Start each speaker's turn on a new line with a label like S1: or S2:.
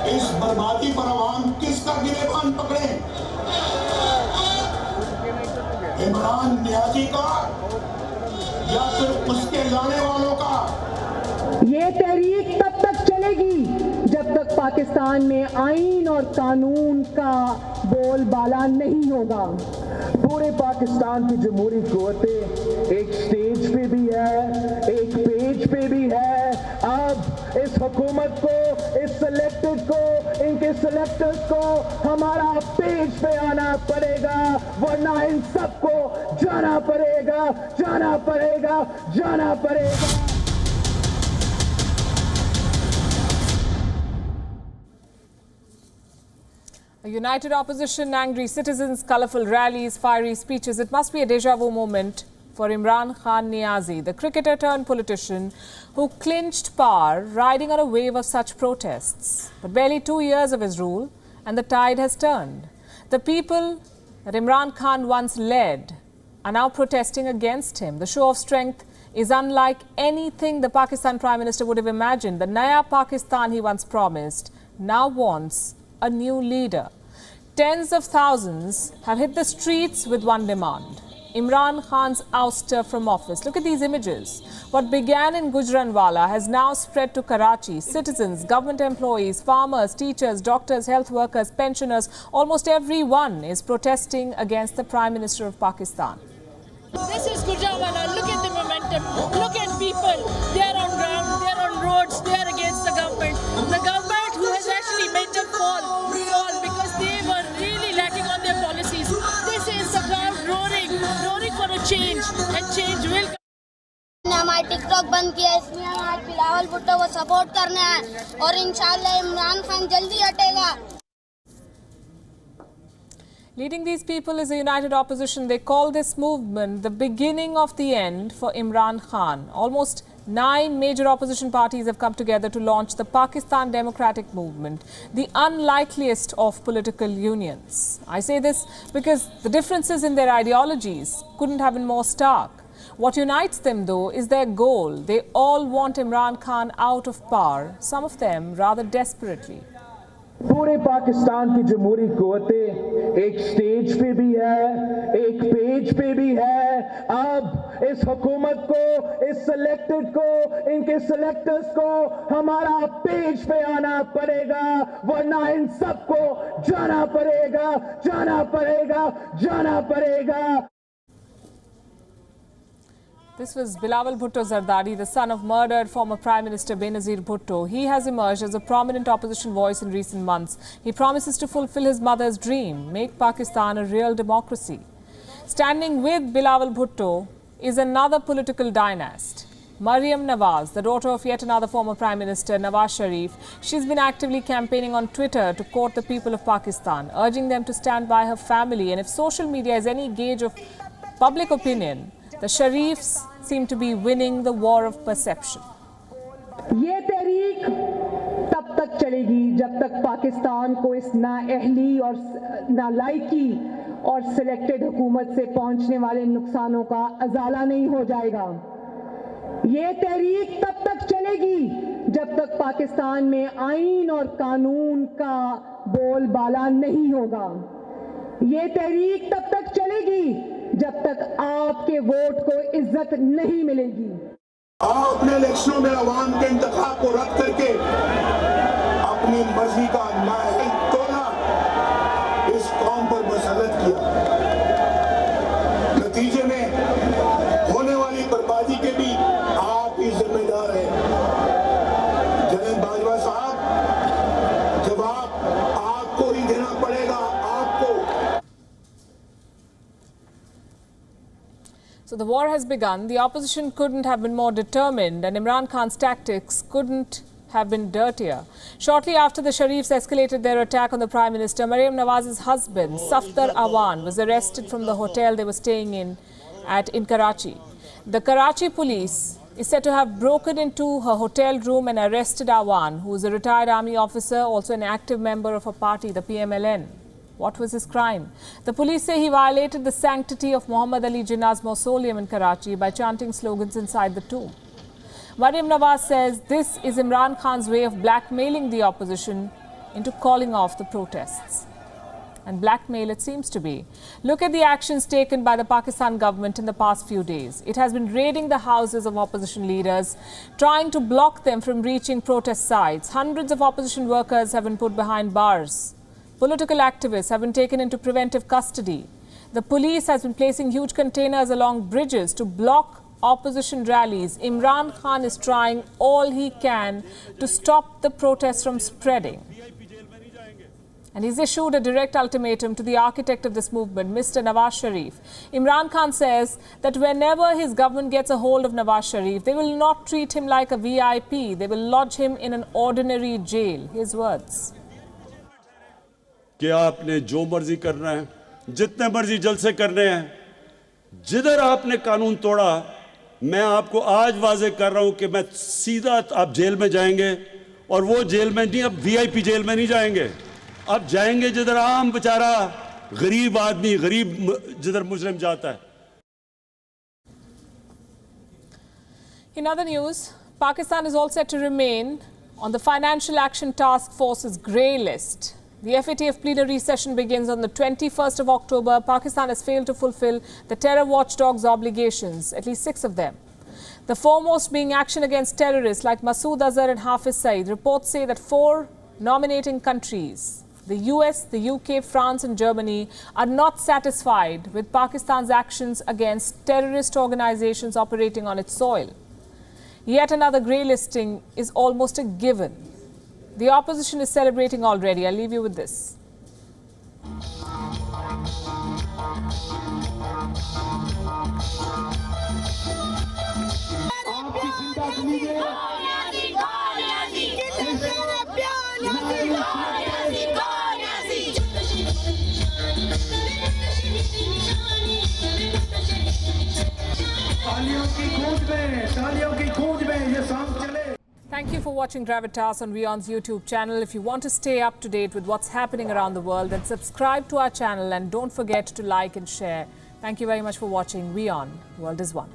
S1: इस बर्बादी पर आवाम किसका गिरेबान पकड़े? इमरान न्याजी का या फिर उसके लाने वालों का?
S2: ये तहरीक तब तक चलेगी जब तक पाकिस्तान में आईन और कानून का बोलबाला नहीं होगा।
S3: पूरे पाकिस्तान की जमहूरी कुव्वतें एक स्टेज पे भी है, एक पेज पे भी है। अब इस हुकूमत को, इस सिलेक्टेड को, इनके सिलेक्टर्स को हमारा पेज पे आना पड़ेगा, वरना इन सबको जाना पड़ेगा, जाना पड़ेगा, जाना पड़ेगा।
S4: A united opposition, angry citizens, colourful rallies, fiery speeches. It must be a déjà vu moment for Imran Khan Niazi, the cricketer turned politician who clinched power, riding on a wave of such protests. But barely 2 years of his rule and the tide has turned. The people that Imran Khan once led are now protesting against him. The show of strength is unlike anything the Pakistan Prime Minister would have imagined. The Naya Pakistan he once promised now wants a new leader. Tens of thousands have hit the streets with one demand: Imran Khan's ouster from office. Look at these images. What began in Gujranwala has now spread to Karachi. Citizens, government employees, farmers, teachers, doctors, health workers, pensioners, almost everyone is protesting against the Prime Minister of Pakistan.
S5: This is Gujranwala. Look at the momentum. Look at people. They are on ground, they are on roads, they are against the government. The government who has actually made them fall because they were really lacking on their policies. This is the crowd roaring for a change, and change will come.
S6: हमारा TikTok बंद किया, इसलिए हम आज बिलावल भुट्टो को support करने हैं और इंशाल्लाह इमरान खान जल्दी हटेगा।
S4: Leading these people is a united opposition. They call this movement the beginning of the end for Imran Khan. Almost 9 major opposition parties have come together to launch the Pakistan Democratic Movement, the unlikeliest of political unions. I say this because the differences in their ideologies couldn't have been more stark. What unites them, though, is their goal. They all want Imran Khan out of power, some of them rather desperately.
S3: पूरे पाकिस्तान की जमहूरी कुव्वतें एक stage पे भी है, एक page पे भी है। अब इस हुकूमत को, इस सिलेक्टेड को, इनके सिलेक्टर्स को हमारा पेज पे आना पड़ेगा, वरना इन सबको जाना पड़ेगा, जाना पड़ेगा, जाना पड़ेगा।
S4: This was Bilawal Bhutto Zardari, the son of murdered former Prime Minister Benazir Bhutto. He has emerged as a prominent opposition voice in recent months. He promises to fulfill his mother's dream, make Pakistan a real democracy. Standing with Bilawal Bhutto is another political dynast, Maryam Nawaz, the daughter of yet another former Prime Minister, Nawaz Sharif. She's been actively campaigning on Twitter to court the people of Pakistan, urging them to stand by her family. And if social media is any gauge of public opinion, the Sharifs seem to be winning the war of perception.
S2: ये तहरीक तब तक चलेगी जब तक पाकिस्तान को इस नाअहली और नालायकी और सिलेक्टेड हुकूमत से पहुंचने वाले नुकसानों का अजाला नहीं हो जाएगा। ये तहरीक तब तक चलेगी जब तक पाकिस्तान में आईन और कानून का बोलबाला नहीं होगा। ये तहरीक तब तक चलेगी जब तक आपके वोट को इज्जत नहीं मिलेगी।
S1: आपने इलेक्शनों में अवाम के इंतखाब को रद्द करके अपनी मर्जी का नाअहल तोला इस कौम पर मुसल्लत किया। नतीजे में होने वाली बर्बादी के भी आप ही जिम्मेदार हैं। जनाब बाजवा साहब, जवाब आपको ही देना पड़ेगा, आपको।
S4: So the war has begun. The opposition couldn't have been more determined, and Imran Khan's tactics couldn't have been dirtier. Shortly after the Sharifs escalated their attack on the Prime Minister, Maryam Nawaz's husband, Safdar Awan, was arrested from the hotel they were staying in in Karachi. The Karachi police is said to have broken into her hotel room and arrested Awan, who is a retired army officer, also an active member of a party, the PMLN. What was his crime? The police say he violated the sanctity of Muhammad Ali Jinnah's mausoleum in Karachi by chanting slogans inside the tomb. Maryam Nawaz says this is Imran Khan's way of blackmailing the opposition into calling off the protests. And blackmail it seems to be. Look at the actions taken by the Pakistan government in the past few days. It has been raiding the houses of opposition leaders, trying to block them from reaching protest sites. Hundreds of opposition workers have been put behind bars. Political activists have been taken into preventive custody. The police has been placing huge containers along bridges to block opposition rallies. Imran Khan is trying all he can to stop the protests from spreading. And he's issued a direct ultimatum to the architect of this movement, Mr. Nawaz Sharif. Imran Khan says that whenever his government gets a hold of Nawaz Sharif, they will not treat him like a VIP. They will lodge him in an ordinary jail. His words.
S7: कि आपने जो मर्जी करना है, जितने मर्जी जलसे करने हैं, जिधर आपने कानून तोड़ा, मैं आपको आज वाजे कर रहा हूं कि मैं सीधा आप जेल में जाएंगे और वो जेल में नहीं, अब VIP जेल में नहीं जाएंगे. अब जाएंगे जिधर आम बेचारा गरीब आदमी, गरीब जिधर मुजरिम जाता है.
S4: In other news, Pakistan is all set to remain on the Financial Action Task Force's grey list. The FATF plenary session begins on the 21st of October. Pakistan has failed to fulfill the terror watchdog's obligations, at least 6 of them. The foremost being action against terrorists like Masood Azhar and Hafiz Saeed. Reports say that 4 nominating countries, the US, the UK, France and Germany, are not satisfied with Pakistan's actions against terrorist organizations operating on its soil. Yet another grey listing is almost a given. The opposition is celebrating already. I'll leave you with this. Thank you for watching Gravitas on WION's YouTube channel. If you want to stay up to date with what's happening around the world, then subscribe to our channel and don't forget to like and share. Thank you very much for watching WION. World is One.